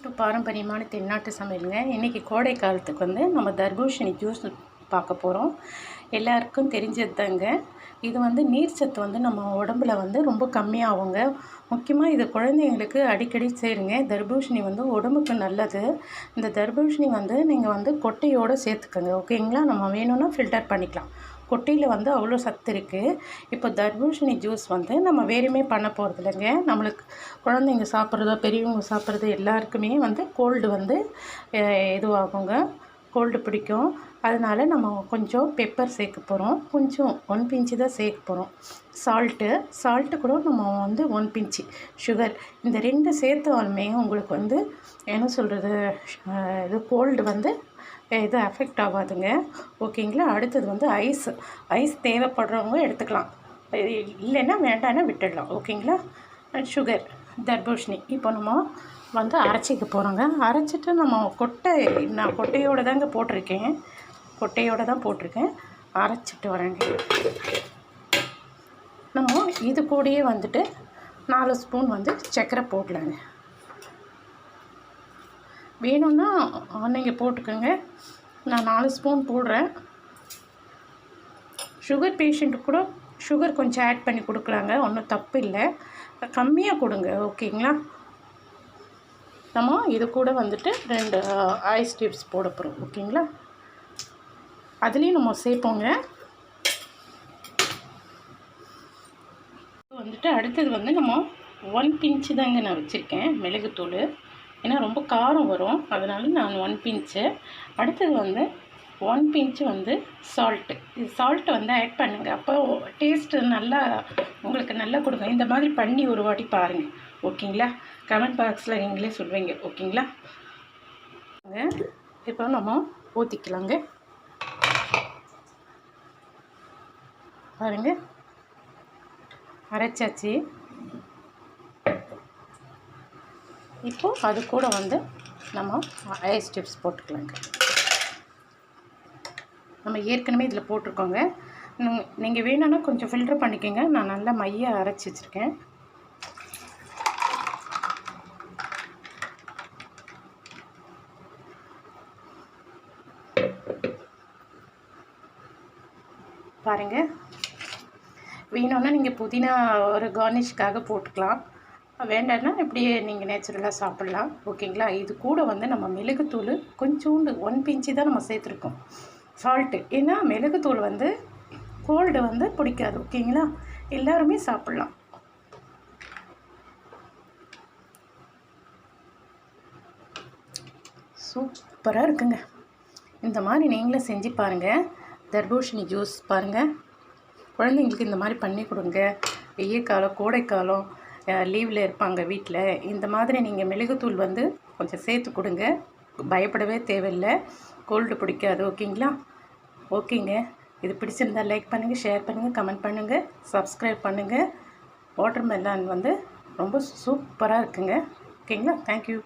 Welcome to பாரம்பரியமான தென்னாட்டு சமையலுங்க. இன்றைக்கி கோடை காலத்துக்கு வந்து நம்ம தர்பூசணி ஜூஸ் பார்க்க போகிறோம். எல்லாருக்கும் தெரிஞ்சது தாங்க. இது வந்து நீர் சத்து வந்து நம்ம உடம்புல வந்து ரொம்ப கம்மியாகுங்க. முக்கியமாக இது குழந்தைங்களுக்கு அடிக்கடி சேருங்க. தர்பூசணி வந்து உடம்புக்கு நல்லது. இந்த தர்பூசணி வந்து நீங்கள் வந்து கொட்டையோடு சேர்த்துக்கோங்க, ஓகேங்களா? நம்ம வேணும்னா ஃபில்டர் பண்ணிக்கலாம். கொட்டையில் வந்து அவ்வளோ சத்து இருக்குது. இப்போ தர்பூசணி ஜூஸ் வந்து நம்ம வேறுமே பண்ண போகிறது இல்லைங்க. நம்மளுக்கு குழந்தைங்க சாப்பிட்றதோ பெரியவங்க சாப்பிட்றது எல்லாருக்குமே வந்து கோல்டு வந்து இதுவாகுங்க, கோல்டு பிடிக்கும். அதனால் நம்ம கொஞ்சம் பெப்பர் சேர்க்க போகிறோம். கொஞ்சம் 1 பிஞ்சு தான் சேர்க்க போகிறோம். சால்ட்டு கூட நம்ம வந்து 1 பிஞ்சு சுகர், இந்த 2 சேர்த்தாலுமே உங்களுக்கு வந்து என்ன சொல்கிறது, இது கோல்டு வந்து இது அஃபெக்ட் ஆகாதுங்க, ஓகேங்களா? அடுத்தது வந்து ஐஸ் தேவைப்படுறவங்க எடுத்துக்கலாம், இல்லைன்னா வேண்டான்னா விட்டுடலாம், ஓகேங்களா? சுகர், தர்பூசணி இப்போ நம்ம வந்து அரைச்சிக்க போகிறோங்க. அரைச்சிட்டு நம்ம நான் கொட்டையோடு தாங்க போட்டிருக்கேன், கொட்டையோடு தான் போட்டிருக்கேன். அரைச்சிட்டு வரேங்க. நம்ம இது கூடயே வந்துட்டு 4 ஸ்பூன் வந்து சர்க்கரை போடலாங்க. வேணும்னா நீங்கள் போட்டுக்கோங்க. நான் 4 ஸ்பூன் போடுறேன். சுகர் பேஷண்ட்டுக்கு கூட சுகர் கொஞ்சம் ஆட் பண்ணி கொடுக்குறாங்க, ஒன்றும் தப்பு இல்லை. கம்மியாக கொடுங்க, ஓகேங்களா? நம்ம இது கூட வந்துட்டு 2 ஐஸ் டிப்ஸ் போட போகிறோம், ஓகேங்களா? அதுலேயும் நம்ம சேர்ப்போங்க. வந்துட்டு அடுத்தது வந்து நம்ம 1 பிஞ்சு தாங்க நான் வச்சுருக்கேன் மிளகுத்தூள். ஏன்னா ரொம்ப காரம் வரும், அதனால நான் 1 பிஞ்சு. அடுத்தது வந்து 1 பிஞ்சு வந்து சால்ட்டு. இது சால்ட்டு வந்து ஆட் பண்ணுங்கள், அப்போ டேஸ்ட்டு நல்லா உங்களுக்கு நல்லா கொடுங்க. இந்த மாதிரி பண்ணி ஒரு வாட்டி பாருங்கள், ஓகேங்களா? கமெண்ட் பாக்ஸில் நீங்களே சொல்வீங்க, ஓகேங்களா? இப்போ நம்ம ஊற்றிக்கலாங்க. பாருங்கள், அரைச்சாச்சு. இப்போது அது கூட வந்து நம்ம ஐஸ் டிப்ஸ் போட்டுக்கலாங்க. நம்ம ஏற்கனவே இதில் போட்டிருக்கோங்க. நீங்கள் வேணும்னா கொஞ்சம் ஃபில்டர் பண்ணிக்கோங்க. நான் நல்லா மைய அரைச்சி வச்சுருக்கேன். பாருங்கள், வேணும்னா நீங்கள் புதினா ஒரு கார்னிஷ்காக போட்டுக்கலாம், வேண்டாம்னா இப்படியே நீங்கள் நேச்சுரலாக சாப்பிட்லாம், ஓகேங்களா? இது கூட வந்து நம்ம மிளகுத்தூள் கொஞ்சோண்டு 1 பிஞ்சு தான் நம்ம சேர்த்துருக்கோம். சால்ட்டு, ஏன்னா மிளகுத்தூள் வந்து கோல்டு வந்து பிடிக்காது, ஓகேங்களா? எல்லாருமே சாப்பிட்லாம். சூப்பராக இருக்குங்க. இந்த மாதிரி நீங்களும் செஞ்சு பாருங்கள். தர்பூசணி ஜூஸ் பாருங்கள், குழந்தைங்களுக்கு இந்த மாதிரி பண்ணி கொடுங்க. வெயில் காலம், கோடைக்காலம், லீவில் இருப்பாங்க வீட்டில், இந்த மாதிரி நீங்கள் மிளகுத்தூள் வந்து கொஞ்சம் சேர்த்து கொடுங்க. பயப்படவே தேவையில்லை, கோல்டு பிடிக்காது, ஓகேங்களா? ஓகேங்க, இது பிடிச்சிருந்தால் லைக் பண்ணுங்கள், ஷேர் பண்ணுங்கள், கமெண்ட் பண்ணுங்கள், சப்ஸ்கிரைப் பண்ணுங்கள். வாட்டர் மெலன் வந்து ரொம்ப சூப்பராக இருக்குங்க, ஓகேங்களா? தேங்க்யூ.